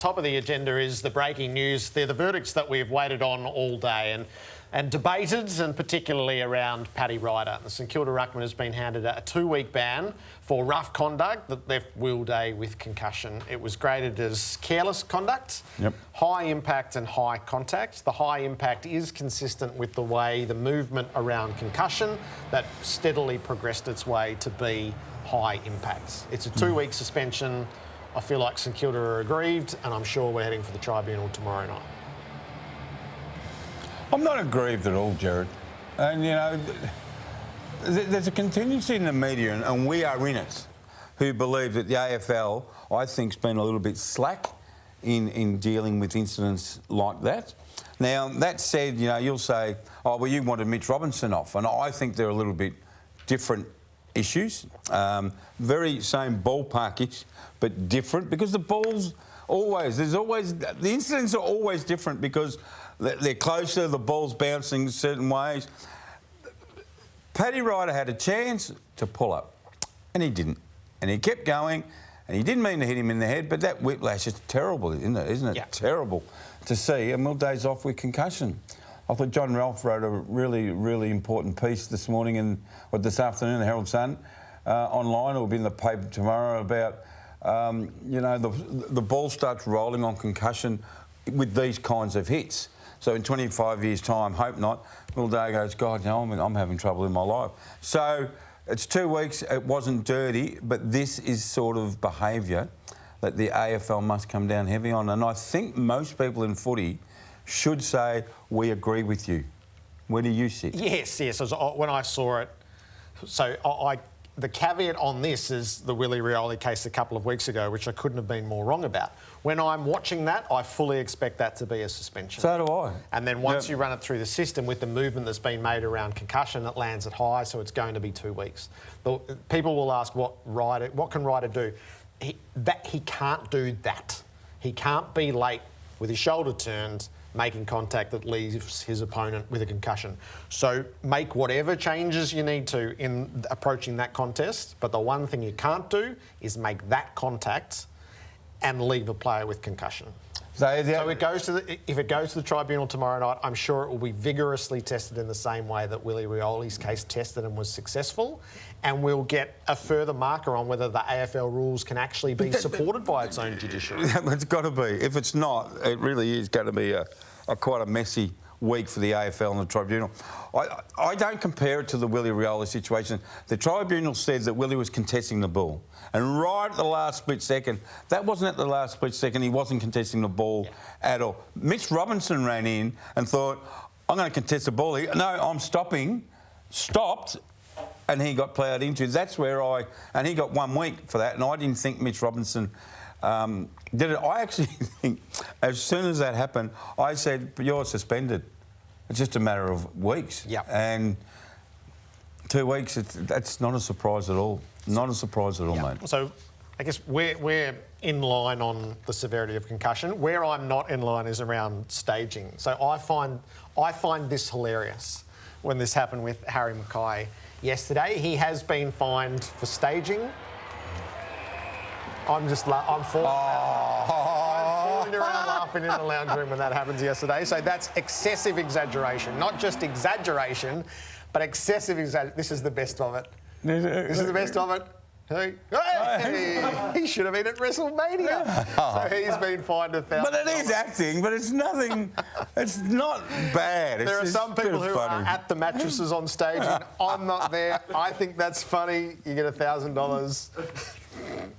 Top of the agenda is the breaking news. They're the verdicts that we've waited on all day and debated, and particularly around Paddy Ryder. The St Kilda ruckman has been handed a 2-week ban for rough conduct that left Will Day with concussion. It was graded as careless conduct, high impact and high contact. The high impact is consistent with the way the movement around concussion that steadily progressed its way to be high impact. It's a 2-week suspension. I feel like St Kilda are aggrieved, and I'm sure we're heading for the tribunal tomorrow night. I'm not aggrieved at all, Jared. And, you know, there's a contingency in the media, and we are in it, who believe that the AFL, I think, has been a little bit slack in dealing with incidents like that. Now, that said, you know, you'll say, oh, well, you wanted Mitch Robinson off, and I think they're a little bit different issues. Very same ballpark-ish, but different, because the balls the incidents are always different because they're closer, the ball's bouncing certain ways. Paddy Ryder had a chance to pull up, and he didn't. And he kept going, and he didn't mean to hit him in the head, but that whiplash is terrible, isn't it? Isn't it? Yeah. Terrible to see. And Will Day's off with concussion. I thought John Ralph wrote a really, really important piece this morning this afternoon in the Herald Sun online. It will be in the paper tomorrow about, you know, the ball starts rolling on concussion with these kinds of hits. So in 25 years' time, hope not, Will Day goes, God, you know, I'm having trouble in my life. So it's 2 weeks. It wasn't dirty, but this is sort of behaviour that the AFL must come down heavy on. And I think most people in footy should say, we agree with you. Where do you sit? Yes. When I saw it, the caveat on this is the Willie Rioli case a couple of weeks ago, which I couldn't have been more wrong about. When I'm watching that, I fully expect that to be a suspension. So do I. And then once you run it through the system with the movement that's been made around concussion, it lands at high, so it's going to be 2 weeks. People will ask, what can Ryder do? He can't do that. He can't be late with his shoulder turned, making contact that leaves his opponent with a concussion. So make whatever changes you need to in approaching that contest, but the one thing you can't do is make that contact and leave a player with concussion. So if it goes to the tribunal tomorrow night, I'm sure it will be vigorously tested in the same way that Willie Rioli's case tested and was successful, and we'll get a further marker on whether the AFL rules can actually be supported by its own judiciary. It's got to be. If it's not, it really is going to be quite a messy week for the AFL and the tribunal. I don't compare it to the Willie Rioli situation. The tribunal said that Willie was contesting the ball, and right at the last split second, that wasn't at the last split second, he wasn't contesting the ball at all. Mitch Robinson ran in and thought, I'm going to contest the ball here. No, I'm stopped, and he got ploughed into. That's where and he got 1 week for that, and I didn't think Mitch Robinson did it. I actually think as soon as that happened, I said, you're suspended. It's just a matter of weeks. Yeah. And 2 weeks, that's not a surprise at all. Not a surprise at all, mate. So I guess we're in line on the severity of concussion. Where I'm not in line is around staging. So I find this hilarious when this happened with Harry Mackay yesterday. He has been fined for staging. I'm falling around laughing in the lounge room when that happens yesterday. So that's excessive exaggeration. Not just exaggeration, but excessive exaggeration. This is the best of it. This is the best of it. Hey, he should have been at WrestleMania. So he's been fined $1,000. But it is acting, but it's nothing. It's not bad. There are some people who are at the mattresses on stage, and I'm not there. I think that's funny. You get $1,000.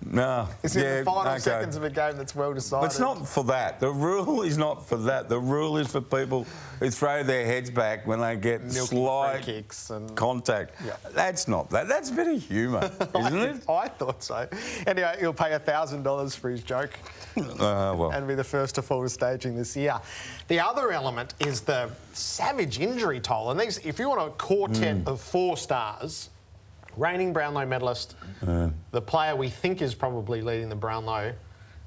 No. It's in the final seconds of a game that's well decided. It's not for that. The rule is not for that. The rule is for people who throw their heads back when they get slight kicks and contact. Yeah. That's not that. That's a bit of humour, isn't it? I thought so. Anyway, he'll pay $1,000 for his joke and be the first to fall to staging this year. The other element is the savage injury toll. And these, if you want a quartet of 4 stars, reigning Brownlow medalist, the player we think is probably leading the Brownlow,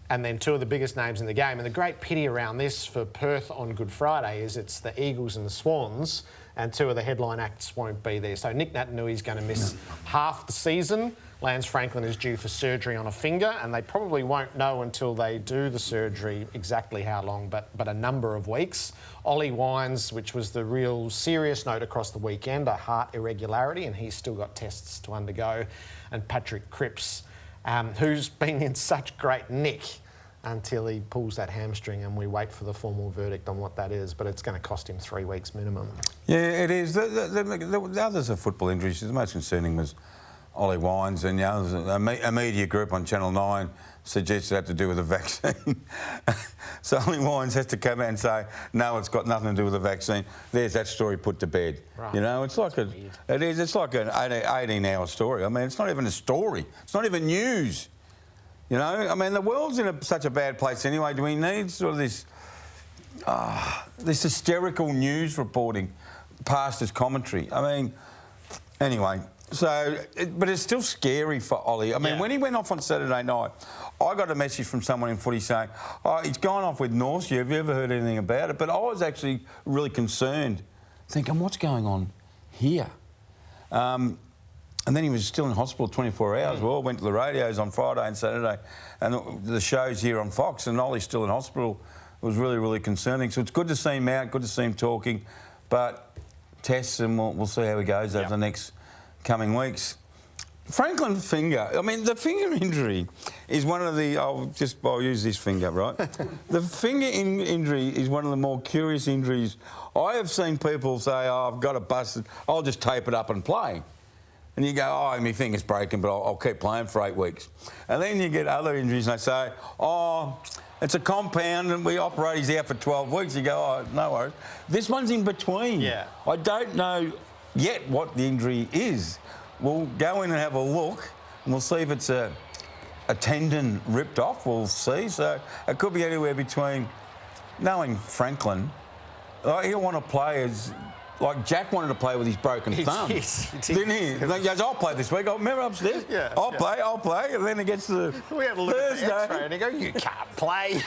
and then 2 of the biggest names in the game. And the great pity around this for Perth on Good Friday is it's the Eagles and the Swans, and 2 of the headline acts won't be there. So Nick Natanui's going to miss half the season. Lance Franklin is due for surgery on a finger, and they probably won't know until they do the surgery exactly how long, but a number of weeks. Ollie Wines, which was the real serious note across the weekend, a heart irregularity, and he's still got tests to undergo. And Patrick Cripps, who's been in such great nick until he pulls that hamstring, and we wait for the formal verdict on what that is, but it's going to cost him 3 weeks minimum. Yeah, it is. The others are football injuries. The most concerning was Ollie Wines, and the others, a media group on Channel 9 suggested it had to do with the vaccine. So Ollie Wines has to come out and say, no, it's got nothing to do with the vaccine. There's that story put to bed. Right. You know, it's like it's like an 18-hour story. I mean, it's not even a story. It's not even news. You know, I mean, the world's in such a bad place anyway. Do we need sort of this hysterical news reporting past as commentary? I mean, anyway, so, but it's still scary for Ollie. I mean, when he went off on Saturday night, I got a message from someone in Footy saying, oh, he's gone off with nausea. Have you ever heard anything about it? But I was actually really concerned, thinking, what's going on here? And then he was still in hospital 24 hours. We all went to the radios on Friday and Saturday, and the shows here on Fox, and Ollie's still in hospital. It was really, really concerning. So it's good to see him out, good to see him talking, but tests, and we'll see how he goes over the next coming weeks. Franklin finger, I mean, the finger injury is one of the... I'll use this finger, right? The finger injury is one of the more curious injuries. I have seen people say, oh, I've got a busted, I'll just tape it up and play. And you go, oh, my finger's broken, but I'll keep playing for 8 weeks. And then you get other injuries, and they say, oh, it's a compound, and we operate, he's out for 12 weeks. You go, oh, no worries. This one's in between. Yeah. I don't know yet what the injury is. We'll go in and have a look, and we'll see if it's a tendon ripped off. We'll see. So it could be anywhere between, knowing Franklin, he'll want to play as... Like Jack wanted to play with his broken thumb, didn't he? He goes, I'll play this week. Remember upstairs? I'll play. And then it gets to we had a look Thursday. At the X-ray and he go, you can't play.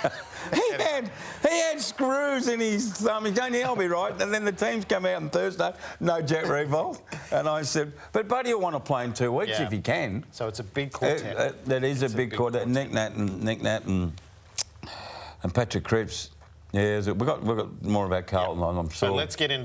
he had screws in his thumb. He goes, yeah, I'll be right. And then the teams come out on Thursday, no Jack Revolt. And I said, but Buddy will want to play in 2 weeks if he can. So it's a big quartet. That is a big quartet. Nick Nat and Patrick Cripps. Yeah, we've got more about Carlton, I'm sure. So let's get into